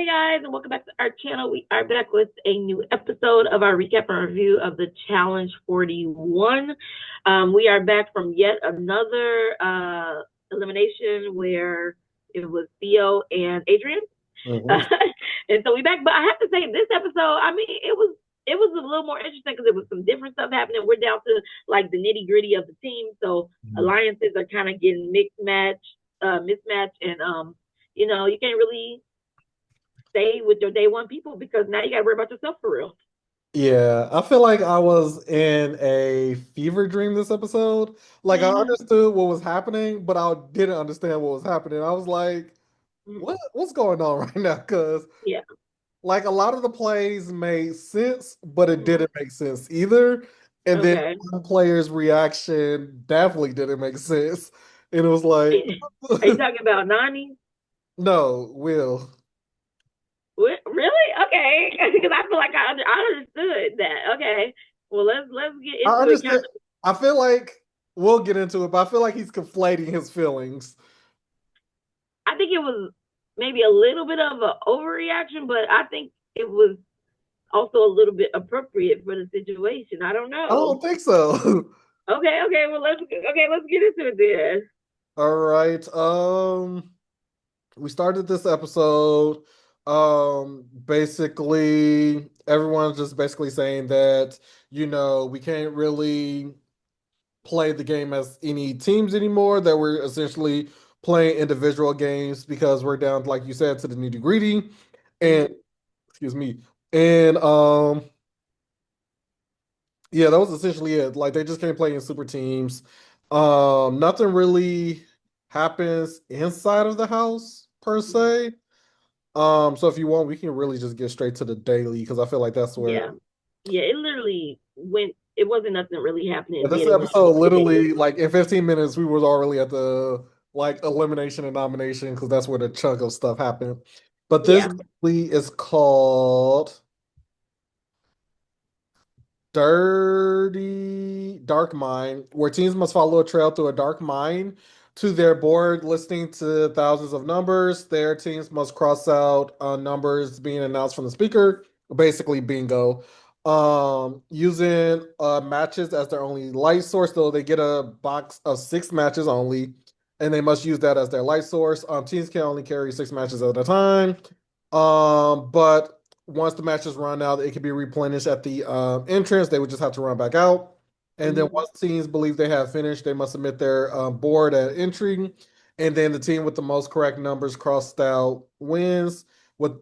Hey guys, and welcome back to our channel. We are back with a new episode of our recap and review of the Challenge 41. We are back from yet another elimination where it was Theo and Adrian. Mhm. And so we back, but I have to say this episode, I mean, it was a little more interesting because there was some different stuff happening. We're down to like the nitty gritty of the team, so alliances are kind of getting mismatch, and you can't really stay with your day one people because now you got to worry about yourself for real. Yeah, I feel like I was in a fever dream this episode. Like I Mm-hmm. understood what was happening, but I didn't understand what was happening. I was like, what's going on right now? Because Yeah. like a lot of the plays made sense, but it Mm-hmm. didn't make sense either. And then Okay. one player's reaction definitely didn't make sense. And it was like, Are you talking about Nany? no, Will. Really? Okay. Because I feel like I understood that. Okay. Well, let's get I into it. Kind understand. I feel like we'll get into it, but I feel like he's conflating his feelings. I think it was maybe a little bit of an overreaction, but I think it was also a little bit appropriate for the situation. I don't I know. don't think so. Okay. Okay. Well, let's get into it then. All right. We started this episode. Basically, everyone's just basically saying that, we can't really play the game as any teams anymore, that we're essentially playing individual games because we're down, like you said, to the nitty gritty. And Mm-hmm. excuse me. And yeah, that was essentially it. Like they just can't play in super teams. Nothing really happens inside of the house per se. So if you want, we can really just get straight to the daily because I feel like that's where Yeah. Yeah. It literally went. It wasn't nothing really happening. this Then it went straight episode to the daily. literally like in 15 minutes we was already at the like elimination and nomination because that's where the chunk of stuff happened. But this Yeah. daily is called Dirty Dark Mine, where teams must follow a trail through a dark mine to their board, listening to thousands of numbers. Their teams must cross out numbers being announced from the speaker, basically bingo. Using matches as their only light source, though they get a box of six matches only, and they must use that as their light source. Teams can only carry six matches at a time. But once the matches run out, it can be replenished at the entrance. They would just have to run back out. And then Mm-hmm. once teams believe they have finished, they must submit their board at entry. And then the team with the most correct numbers crossed out wins, with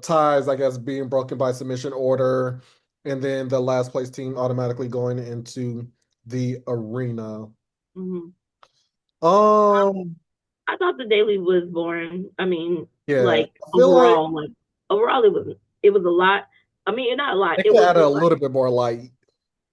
ties, I guess, being broken by submission order. And then the last place team automatically going into the arena. Mm-hmm. Um, I thought the daily was boring. I mean, yeah, like I feel like overall it was a lot. I mean, not a lot. they It could was add a just like little bit more light.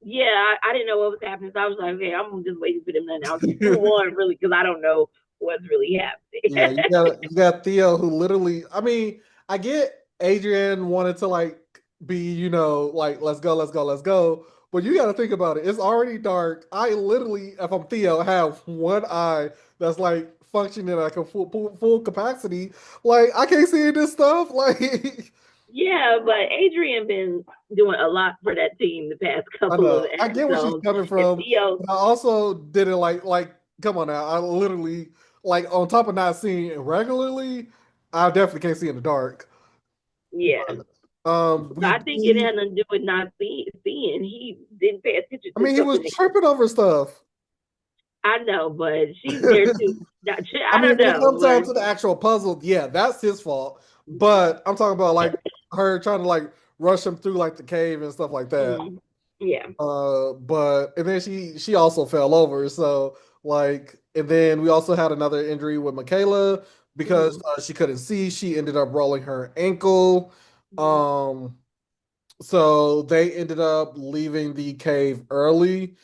yeah, I didn't know what was happening, so I was like, okay, I'm just waiting for them to announce who won, really, because I don't know what's really Yeah, happening. you got Theo who literally, I mean, I get Adrian wanted to like be, like let's go, let's go, let's go. But you got to think about it. It's already dark. I literally, if I'm Theo, have one eye that's like functioning at a full capacity. Like I can't see this stuff. Like Yeah, but Adrian been doing a lot for that team the past I couple of know. I get where she's episodes, coming and from, Theo, but I also didn't like come on now. I literally like on top of not seeing it regularly, I definitely can't see in the dark. yeah. So We I think it do. had nothing to do with not seeing. He didn't pay attention I to mean, he stuff was in the tripping over stuff. I know, but she's there I too. I don't mean, when it know, comes down but to the actual puzzle, yeah, that's his fault. But I'm talking about like her trying to like rush him through like the cave and stuff like that. mm, yeah. But and then she also fell over. So like, and then we also had another injury with Michaela because Mm, she couldn't see. She ended up rolling her ankle. mm, Um, So they ended up leaving the cave early.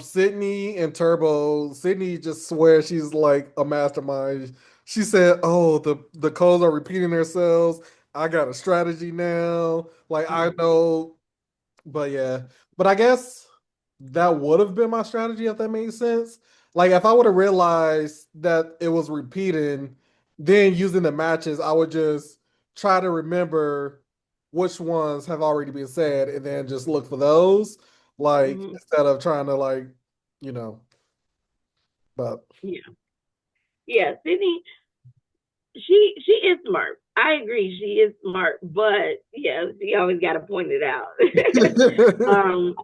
Sydney and Turbo, Sydney just swears she's like a mastermind. She said, "Oh, the codes are repeating themselves. I got a strategy now. Like I mm. know." But yeah, but I guess that would have been my strategy if that made sense. Like if I would have realized that it was repeating then using the matches, I would just try to remember which ones have already been said and then just look for those. Like Hmm. instead of trying to like, you know, but Yeah, yeah. Sydney, she is smart. I agree, she is smart, but yeah, she always got to point it out.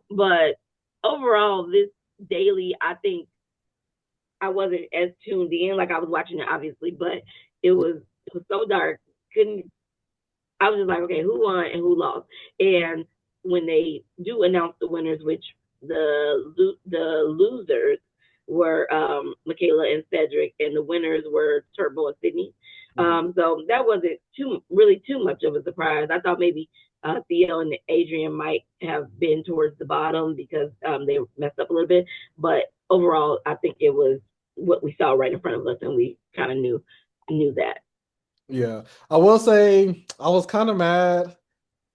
But overall, this daily, I think I wasn't as tuned in. Like I was watching it, obviously, but it was so dark. Couldn't I was just like, okay, who won and who lost? And when they do announce the winners, which the losers were Michaela and Cedric, and the winners were Turbo and Sydney. So that wasn't too much of a surprise. I thought maybe Theo and Adrian might have been towards the bottom because they messed up a little bit. But overall, I think it was what we saw right in front of us, and we kind of knew that. yeah. I will say I was kind of mad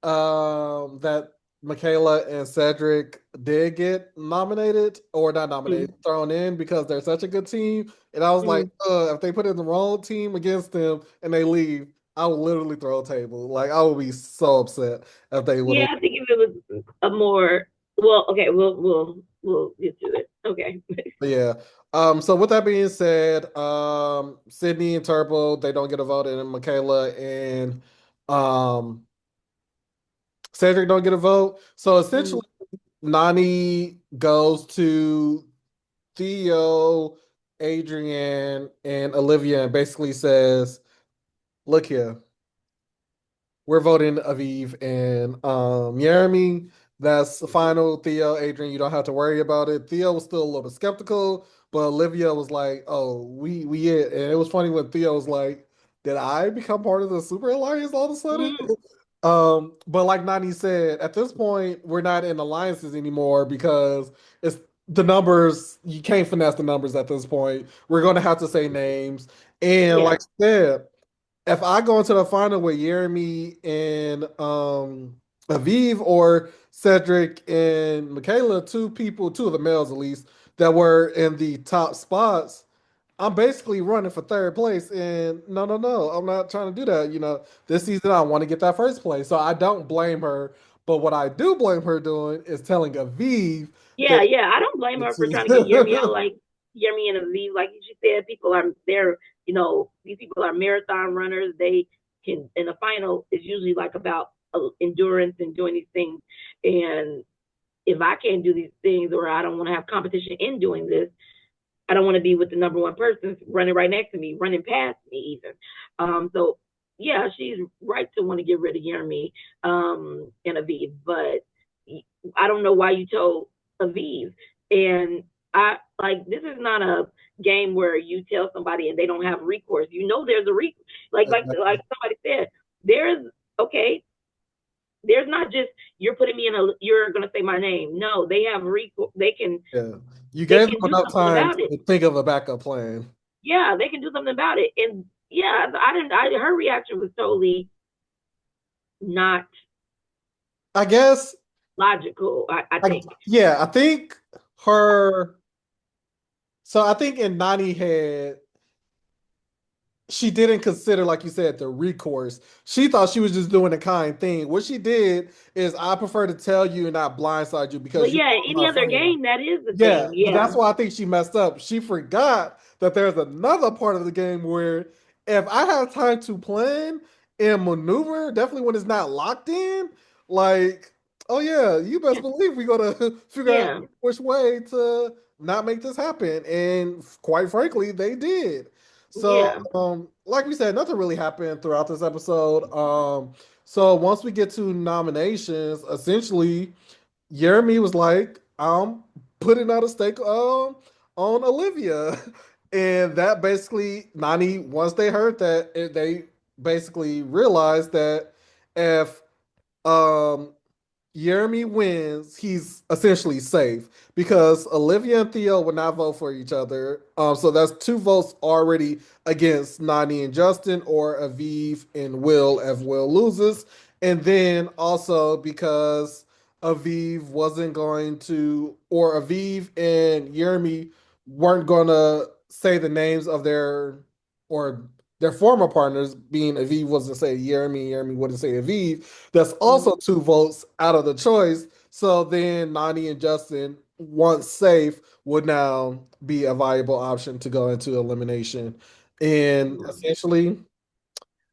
that Michaela and Cedric did get nominated or not Mm-hmm. nominated, thrown in because they're such a good team. And I was like, Mm-hmm. if they put in the wrong team against them and they leave, I would literally throw a table. Like I would be so upset if they would have. Yeah, I think if it was a more well, okay, we'll get to it. Okay. Yeah. So with that being said, Sydney and Turbo, they don't get a vote, and Michaela and um Cedric don't get a vote. So Mm, essentially Nani goes to Theo, Adrian, and Olivia and basically says, look here, we're voting Aviv and Jeremy. That's the final. Theo, Adrian, you don't have to worry about it. Theo was still a little bit skeptical, but Olivia was like, "Oh, we it." And it was funny when Theo was like, "Did I become part of the Super Alliance all of a sudden?" mm, But like Nani said, at this point, we're not in alliances anymore because it's the numbers. You can't finesse the numbers at this point. We're going to have to say names, and yeah. like I said, if I go into the final with Jeremy and Aviv or Cedric and Michaela, two people, two of the males at least, that were in the top spots, I'm basically running for third place. And no, no, no, I'm not trying to do that. This season I want to get that first place. So I don't blame her. But what I do blame her doing is telling Aviv Yeah, that yeah. I don't blame her for trying to get Yermi out like Yermi and Aviv. Like she said, people are they're these people are marathon runners. They can in the final is usually like about endurance and doing these things. And if I can't do these things or I don't want to have competition in doing this, I don't want to be with the number one person running right next to me, running past me even. So yeah, she's right to want to get rid of Jeremy and Aviv, but I don't know why you told Aviv. And I like this is not a game where you tell somebody and they don't have recourse. You know there's a recourse. Like somebody said, there's okay. There's not just you're putting me in a you're gonna say my name. No, they have recourse. yeah, you They gave them can do enough something time about it. to think of a backup plan. Yeah, they can do something about it. And yeah, I didn't. Her reaction was totally not I guess logical. I think. yeah, I think her. So I think in Nani head, she didn't consider, like you said, the recourse. She thought she was just doing a kind thing. What she did is, I prefer to tell you and not blindside you But because you yeah, are any my other friend. game that is the Yeah, thing. but Yeah, that's why I think she messed up. She forgot that there's another part of the game where if I have time to plan and maneuver, definitely when it's not locked in, like, oh yeah, you best believe we gotta figure out yeah, which way to not make this happen. And quite frankly, they did. So, yeah, like we said, nothing really happened throughout this episode. So once we get to nominations, essentially Jeremy was like, I'm putting out a stake on Olivia. And that basically, Nani, once they heard that, they basically realized that if um Jeremy wins, he's essentially safe because Olivia and Theo would not vote for each other. So that's two votes already against Nani and Justin, or Aviv and Will if Will loses. And then also because Aviv wasn't going to, or Aviv and Jeremy weren't going to say the names of their, or their former partners, being Aviv wasn't say Jeremy, Jeremy wouldn't say Aviv. That's Mhm. also two votes out of the choice. So then Nany and Justin, once safe, would now be a viable option to go into elimination. And Mhm. essentially,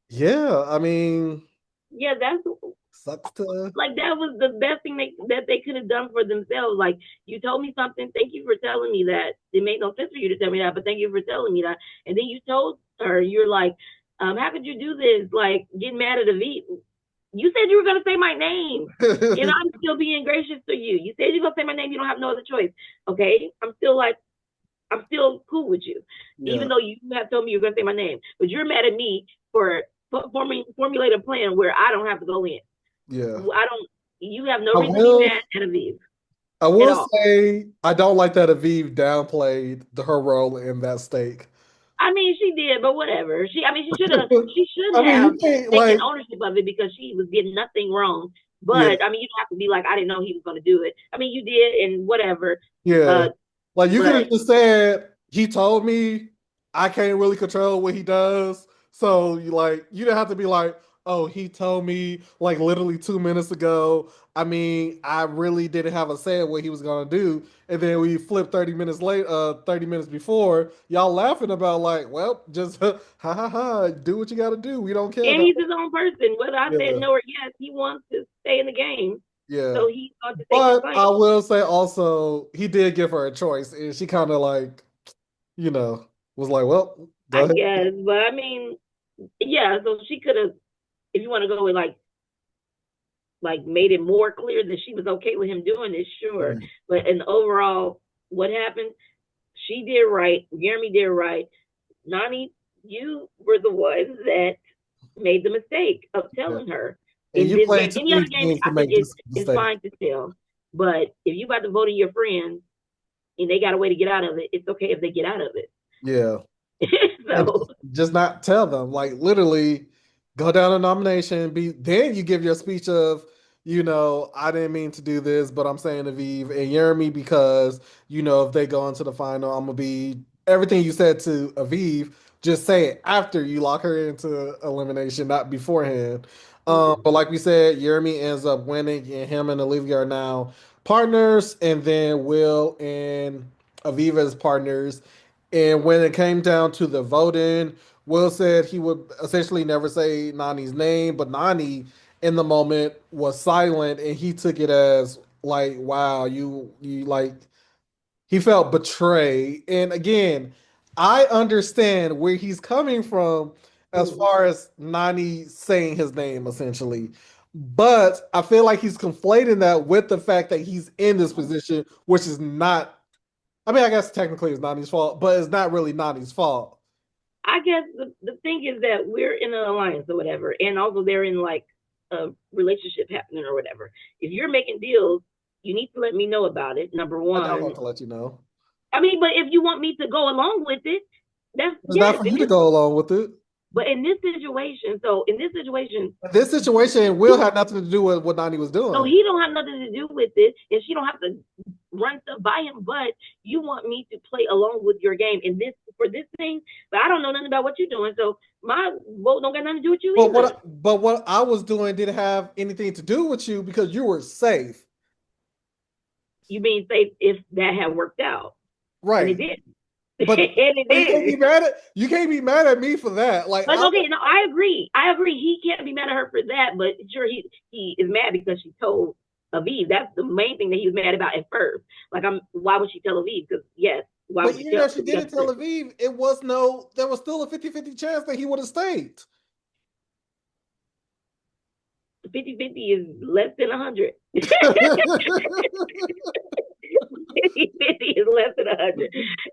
yeah, I mean, Yeah, that's sucks to. like that was the best thing that they could have done for themselves. Like, you told me something, thank you for telling me that. It made no sense for you to tell me that, but thank you for telling me that. And then you told her, you're like, how could you do this? Like, getting mad at a V. You said you were gonna say my name. And I'm still being gracious to you. You said you're gonna say my name, you don't have no other choice. Okay? I'm still cool with you. Yeah, Even though you have told me you're gonna say my name. But you're mad at me for formulate a plan where I don't have to go in. yeah. I don't. You have no I reason to be will. mad at Aviv I at will all. say I don't like that Aviv downplayed her role in that stake. I mean, she did, but whatever. I mean, she should have. She should I mean, have you can't taken like, ownership of it because she was getting nothing wrong. yeah, But I mean, you don't have to be like, I didn't know he was going to do it. I mean, you did, and whatever. yeah. Uh, Like you could but have just said he told me I can't really control what he does. So you don't have to be like, oh, he told me like literally 2 minutes ago. I mean, I really didn't have a say in what he was gonna do. And then we flipped 30 minutes late, 30 minutes before, y'all laughing about like, well, just ha ha ha, do what you gotta do. We don't care and about he's his own person. Whether I said yeah, no or yes, he wants to stay in the game, yeah. so he's going to take his But claim. I will say also he did give her a choice, and she kind of like, was like, well, go I ahead. guess, but I mean, yeah. So she could have, if you want to go with like made it more clear that she was okay with him doing this, sure. Yeah, But in overall, what happened? She did right. Jeremy did right. Nany, you were the one that made the mistake of yeah. telling her. And In you this play game, too any many other game, games to I think make this it's mistake. fine to tell. But if you about to vote in your friends and they got a way to get out of it, it's okay if they get out of it. Yeah. And So just not tell them. Like literally go down a nomination, then you give your speech of, I didn't mean to do this, but I'm saying Aviv and Jeremy because, if they go into the final, I'm gonna be everything you said to Aviv, just say it after you lock her into elimination, not beforehand. mhm. But like we said, Jeremy ends up winning, and him and Olivia are now partners, and then Will and Aviva's partners. And when it came down to the voting, Will said he would essentially never say Nani's name, but Nani in the moment was silent and he took it as like, wow, you like he felt betrayed. And again, I understand where he's coming from as Mhm. far as Nani saying his name essentially. But I feel like he's conflating that with the fact that he's in this position, which is not I mean, I guess technically it's Nani's fault, but it's not really Nani's fault. I guess the thing is that we're in an alliance or whatever, and also they're in like a relationship happening or whatever. If you're making deals, you need to let me know about it. Number I don't one. have to let you know. I mean, but if you want me to go along with it, that's It's not yes. for you to go along with it. But in this situation, so in this situation, This situation will have nothing to do with what Nani was so doing. he don't have nothing to do with it, and she don't have to run stuff by him. But you want me to play along with your game in this for this thing, but I don't know nothing about what you're doing, so my vote don't got nothing to do with you either. But what I was doing didn't have anything to do with you because you were safe. You mean say if that had worked out, and it Right. did, and But it you can't be did. mad at me for that. Like But okay, no, I agree. I agree. He can't be mad at her for that, but sure, he is mad because she told Aviv. That's the main thing that he was mad about at first. Like, why would she tell Aviv? Because yes, why but would she even tell? though she Because you got didn't tell Aviv, there was still a 50-50 chance that he would have stayed. 50-50 is less than 100. 50-50 is less than 100.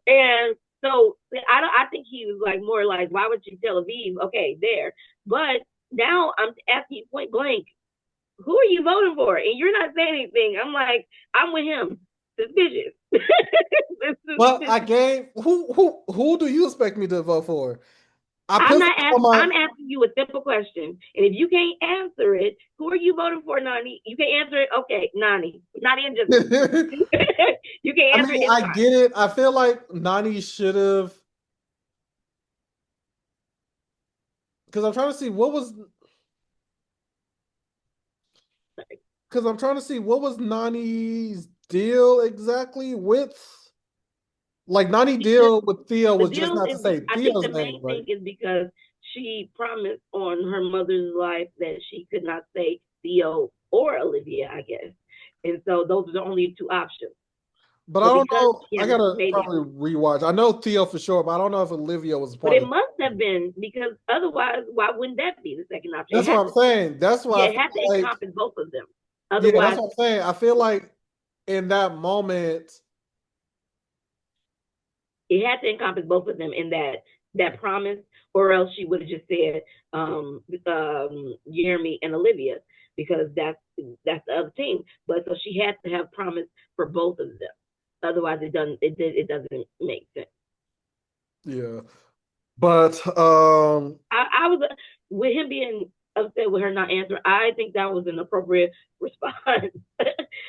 And so I think he was like more like, why would you tell Aviv? Okay, there. But now I'm asking you point blank, who are you voting for? And you're not saying anything. I'm like, I'm with him. Suspicious. Well, I gave who do you expect me to vote for? I I'm put not on asking. my I'm asking you a simple question, and if you can't answer it, who are you voting for, Nany? You can't answer it. Okay, Nany, not in just. You I can't answer it. mean, It's I fine. get it. I feel like Nani should have. because I'm trying to see what was because I'm trying to see what was Nany's deal exactly with like Nany Because deal with Theo the was just deal not to is, say I think Theo's the name, main right? thing is because she promised on her mother's life that she could not say Theo or Olivia, I guess. And so those are the only two options. But I But don't because know. she I hadn't gotta made it, probably rewatch. I know Theo for sure, but I don't know if Olivia was but part it of. must have been because otherwise, why wouldn't that be the second option? It That's had what I'm to, saying. That's why yeah, I it had to feel like. encompass both of them. Yeah, that's Otherwise, what I'm saying. I feel like in that moment, it had to encompass both of them in that promise, or else she would have just said Jeremy and Olivia because that's the other team. But so she had to have promised for both of them. Otherwise, it doesn't make sense. yeah. But I was with him being upset with her not answering. I think that was an appropriate response.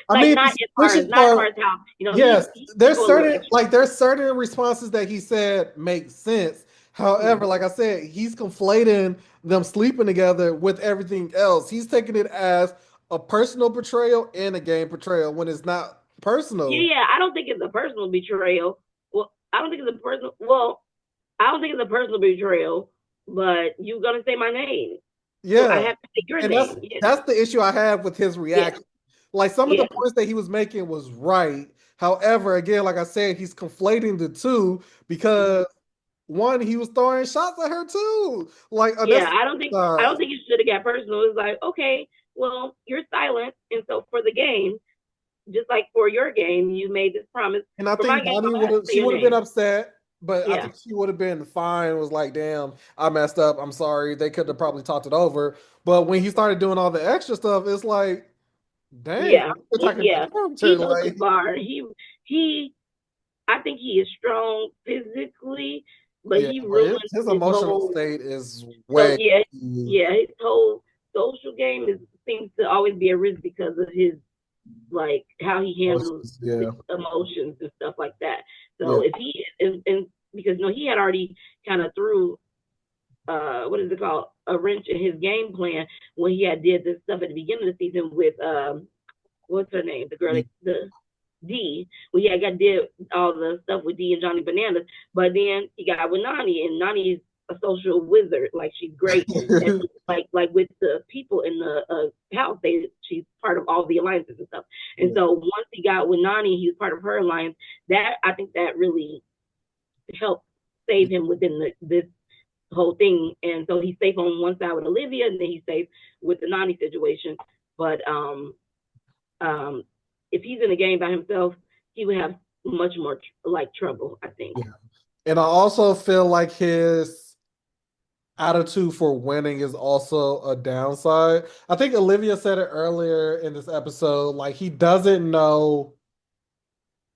I Like mean, not as far as how yes, he go a little extra. there's certain responses that he said make sense. However, Mm-hmm. like I said, he's conflating them sleeping together with everything else. He's taking it as a personal betrayal and a game betrayal when it's not Yeah, personal. yeah. I don't think it's a personal betrayal. Well, I don't think it's a personal. Well, I don't think it's a personal betrayal. But you're gonna say my name, so I Yeah. have to say your And name. Yeah, that's the issue I have with his yeah, reaction. Like some of the yeah, points that he was making was right. However, again, like I said, he's conflating the two mm-hmm. because one, he was throwing shots at her too. Like Yeah. unnecessary I don't shots. think you should have got personal. It's like, okay, well, you're silent, and so for the game, just like for your game, you made this promise. And I For my think game, Nany I'm gonna would have to have say she your would have been name. upset, but I Yeah, think she would have been fine. Was like, damn, I messed up. I'm sorry. They could have probably talked it over. But when he started doing all the extra stuff, it's like, dang, yeah, you're attacking my yeah. character. He goes too Like, far. He. I think he is strong physically, but yeah, he but ruined his his emotional whole. state is So way. yeah, yeah, his whole social game seems to always be a risk because of his like how he handles Yeah, emotions and stuff like that. yeah. So if he and because no, he had already kind of threw what is it called, a wrench in his game plan when he had did this stuff at the beginning of the season with what's her name, the girl that, the D. Well, yeah, I got did all the stuff with D and Johnny Bananas, but then he got with Nany, and Nany's a social wizard. Like she's great, and like with the people in the house, she's part of all the alliances and stuff. And Yeah. so once he got with Nany, he was part of her alliance. That I think that really helped save him within this whole thing. And so he's safe on one side with Olivia, and then he's safe with the Nany situation. But um, if he's in a game by himself, he would have much more like trouble, I think. Yeah. And I also feel like his attitude for winning is also a downside. I think Olivia said it earlier in this episode. Like he doesn't know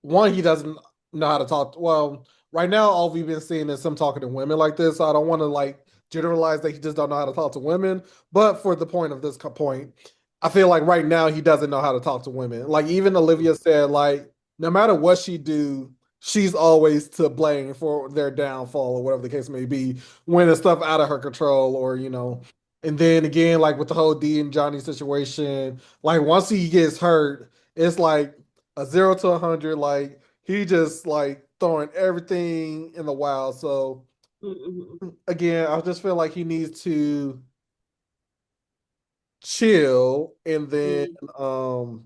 one, he doesn't know how to talk. Well, right now, all we've been seeing is him talking to women like this. So I don't want to like generalize that he just don't know how to talk to women. But for the point of this point, I feel like right now he doesn't know how to talk to women. Like even Olivia said, like no matter what she do, she's always to blame for their downfall or whatever the case may be when it's stuff out of her control or you know. And then again, like with the whole D and Johnny situation, like once he gets hurt, it's like a 0 to 100. Like he just like throwing everything in the wild. So Mm-hmm. again, I just feel like he needs to chill, and then Mm-hmm.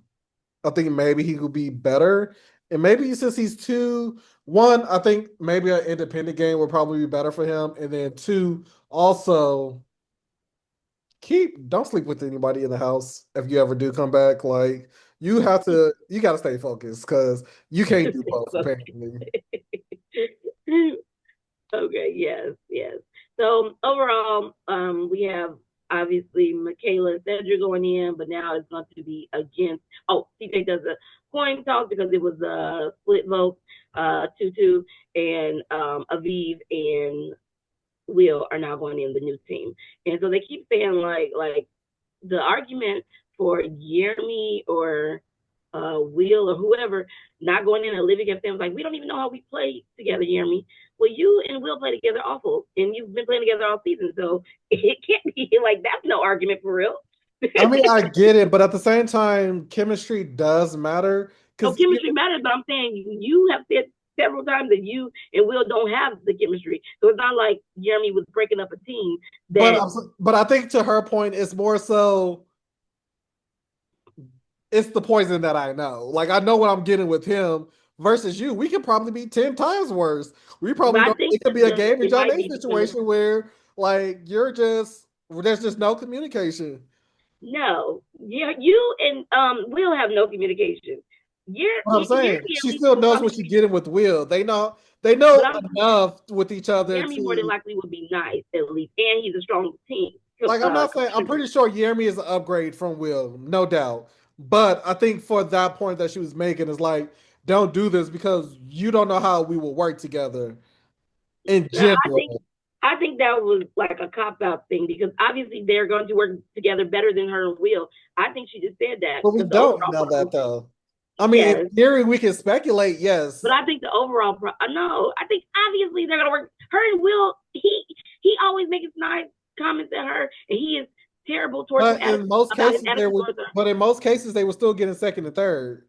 I think maybe he could be better. And maybe since he's two, one, I think maybe an independent game would probably be better for him. And then two, also don't sleep with anybody in the house if you ever do come back. Like you gotta stay focused because you can't do both apparently. Okay, yes, yes. So overall, we have obviously Michaela and Cedric going in, but now it's going to be against. Oh, CJ does a coin toss because it was a split vote, 2-2, and Aviv and Will are now going in the new team. And so they keep saying like the argument for Jeremy or Will or whoever not going in and living at them like we don't even know how we play together, Jeremy. well, you and Will play together awful, and you've been playing together all season, so it can't be like that's no argument for real. I mean, I get it, but at the same time, chemistry does matter No, because chemistry matters, but I'm saying you have said several times that you and Will don't have the chemistry. So it's not like Jeremy was breaking up a team but that but I think to her point, it's more so it's the poison that I know. Like I know what I'm getting with him versus you. We could probably be 10 times worse. We but probably I don't. think It could be a game and it John might A be because situation where like you're just there's just no communication. no, yeah, you and Will have no communication. What I'm saying, Jeremy at she least still will knows probably what she's be, getting with Will. They but know I'm enough with each other Jeremy more than to likely will be nice at least, and he's a strong team like. I'm not saying I'm contributor. pretty sure Yeremy is an upgrade from Will, no doubt. But I think for that point that she was making is like, don't do this because you don't know how we will work together in I think general. I think that was like a cop out thing because obviously they're going to work together better than her and Will. I think she just said that But we because the don't overall know that problem, though. I mean, in yes, theory, we can speculate, but yes. I think the overall no, I think obviously they're gonna work. Her and Will, he always makes nice comments at her, and he is terrible towards But in most about his cases, they attitude would. towards her. But in most cases, they were still getting second and third.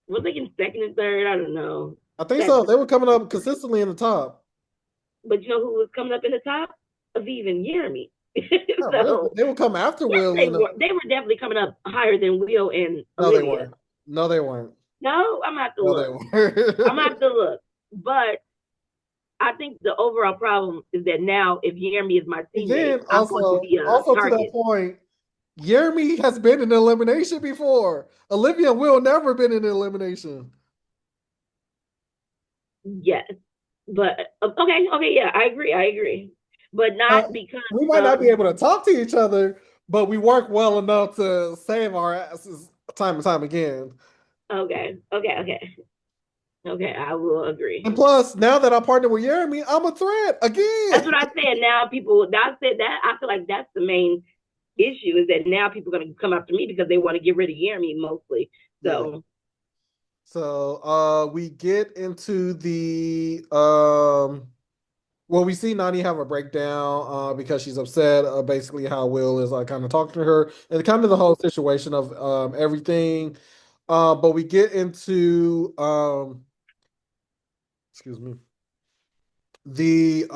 Was they in second and third? I don't know. I think That's so. They were coming up consistently in the top. but you know who was coming up in the top? Aviv and Jeremy. Not really. So They would come after yes, Will. In a, they were definitely coming up higher than Will and no, they Olivia. weren't. No, they weren't. No, I'm gonna have to No, they look. I'm gonna weren't. have to look. But I think the overall problem is that now if Jeremy is my And teammate, then I'm going to also, be a also to that target. point, Jeremy has been in elimination before. Olivia and Will never been in elimination. Yes. But okay, yeah, I agree. But Uh, not because we might not be of able to talk to each other, but we work well enough to save our asses time and time again. okay, I will agree. And plus, now that I partner with Jeremy, I'm a threat That's again. what I said. Now people that said that I feel like that's the main issue is that now people are gonna come after me because they want to get rid of Jeremy mostly. Yeah. So So we get into the well, we see Nany have a breakdown because she's upset basically how Will is kind of talking to her and kind of the whole situation of everything. But we get into excuse me, the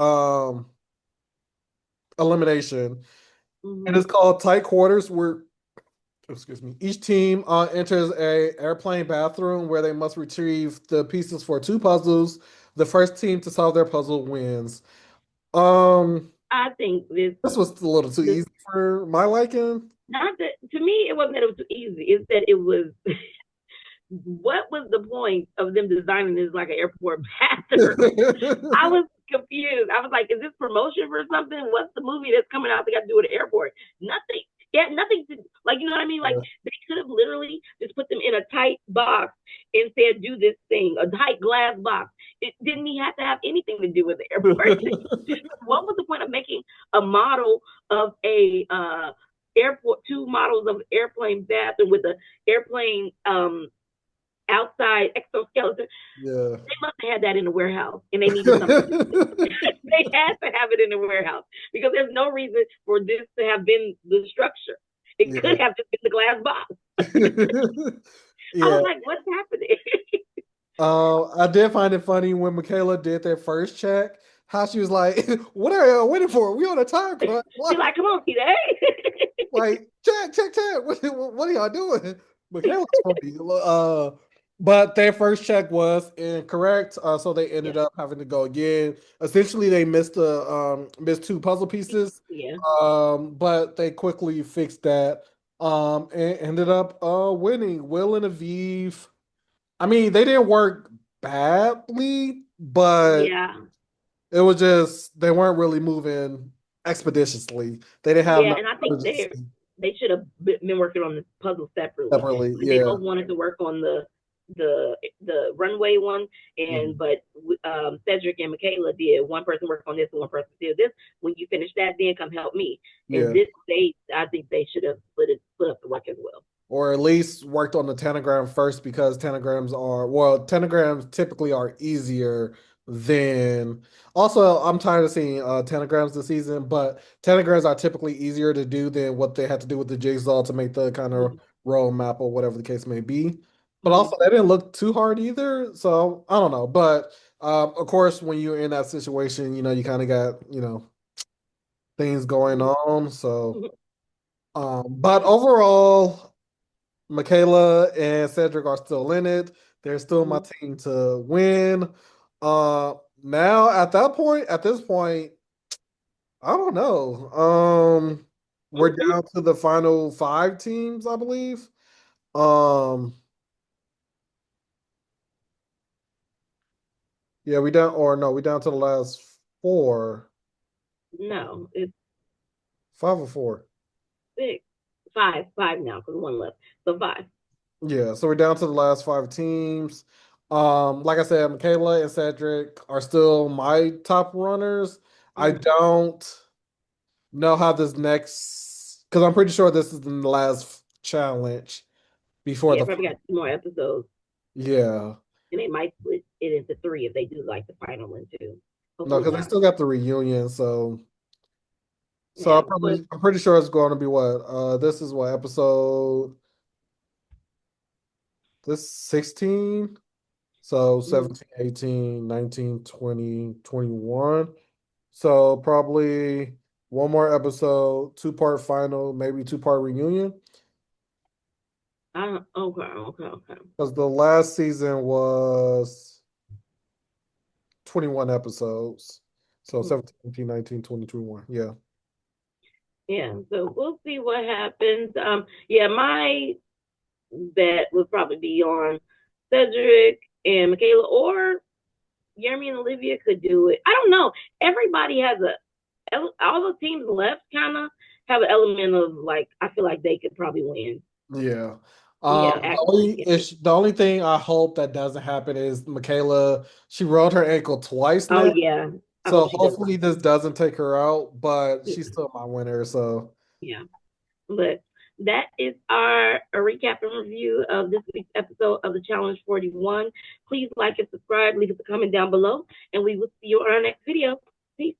elimination. And mm-hmm. it's called tight quarters where excuse me, each team enters a airplane bathroom where they must retrieve the pieces for two puzzles. The first team to solve their puzzle wins. Um, I think this was a little too this easy for my liking. not that to me it wasn't that it was too easy. It's that it was what was the point of them designing this like an airport bathroom? I was confused. I was like, is this promotion for something? What's the movie that's coming out that got to do with the airport? Nothing. Yeah, nothing to like. You know what I mean? Like they could have literally just put them in a tight box and said, "Do this thing," a tight glass box. It didn't even have to have anything to do with the airport. What was the point of making a model of a airport, two models of airplane bathroom with a airplane outside exoskeleton? Yeah. They must have had that in the warehouse and they needed something. They had to have it in the warehouse because there's no reason for this to have been the structure. It Yeah. could have just been the glass box. I Yeah. was like, what's happening? I did find it funny when Michaela did their first check, how she was like, "What are y'all waiting for? We on a time crunch." She's like, come on, T-Day. Like, check. What are y'all doing? Michaela's funny. But their first check was incorrect, so they ended Yeah. up having to go again. Essentially, they missed two puzzle pieces, Yeah. but they quickly fixed that, and ended up winning. Will and Aviv. I mean, they didn't work badly, but Yeah. it was just they weren't really moving expeditiously. They didn't have Yeah. enough And I think urgency they should have been working on the puzzle separately. separately. Like they Yeah. both wanted to work on the runway one, and Mhm. but Cedric and Michaela did. One person worked on this, and one person did this. When you finish that, then come help me. And Yeah. this I think they should have split up the work as well. Or at least worked on the tanagram first because tanagrams typically are easier then also I'm tired of seeing tanagrams this season, but tanagrams are typically easier to do than what they had to do with the jigsaw to make the kind of Mm-hmm. road map or whatever the case may be. But Mm-hmm. also, that didn't look too hard either, so I don't know. But of course, when you're in that situation, you kind of got things going on. So, Mm-hmm. but overall, Michaela and Cedric are still in it. They're still my Mm-hmm. team to win. Uh, Now at this point, I don't know. We're Mm-hmm. down to the final five teams, I believe. Um, yeah, we down or no, we down to the last four, No, it's five or four. six, five now because one left. So five. Yeah, so we're down to the last five teams. Like I said, Michaela and Cedric are still my top runners. I Mm-hmm. don't know how this next, because I'm pretty sure this is the last challenge before Yeah, the probably got two more episodes, yeah. and they might split it into three if they do like the final one too. No, Hopefully because they not. still got the reunion, so Yeah, but I'm pretty sure it's going to be what? This is what episode this 16? So mm, 17, 18, 19, 20, 21. So probably one more episode, two-part final, maybe two-part reunion. I don't. Okay, okay, okay. Because the last season was 21 episodes. So Mm, 17, 18, 19, 20, 21. Yeah. yeah, so we'll see what happens. Yeah, my bet would probably be on Cedric and Michaela, or Jeremy and Olivia could do it. I don't know. Everybody has all the teams left kind of have an element of like I feel like they could probably win. Yeah. Yeah, actually, yeah. The only thing I hope that doesn't happen is Michaela, she rolled her ankle twice Oh now. yeah. I hope So she does not. hopefully this doesn't take her out, but Yeah, she's still my winner. So yeah. But that is our recap and review of this week's episode of the Challenge 41. Please like and subscribe, leave us a comment down below, and we will see you on our next video. Peace.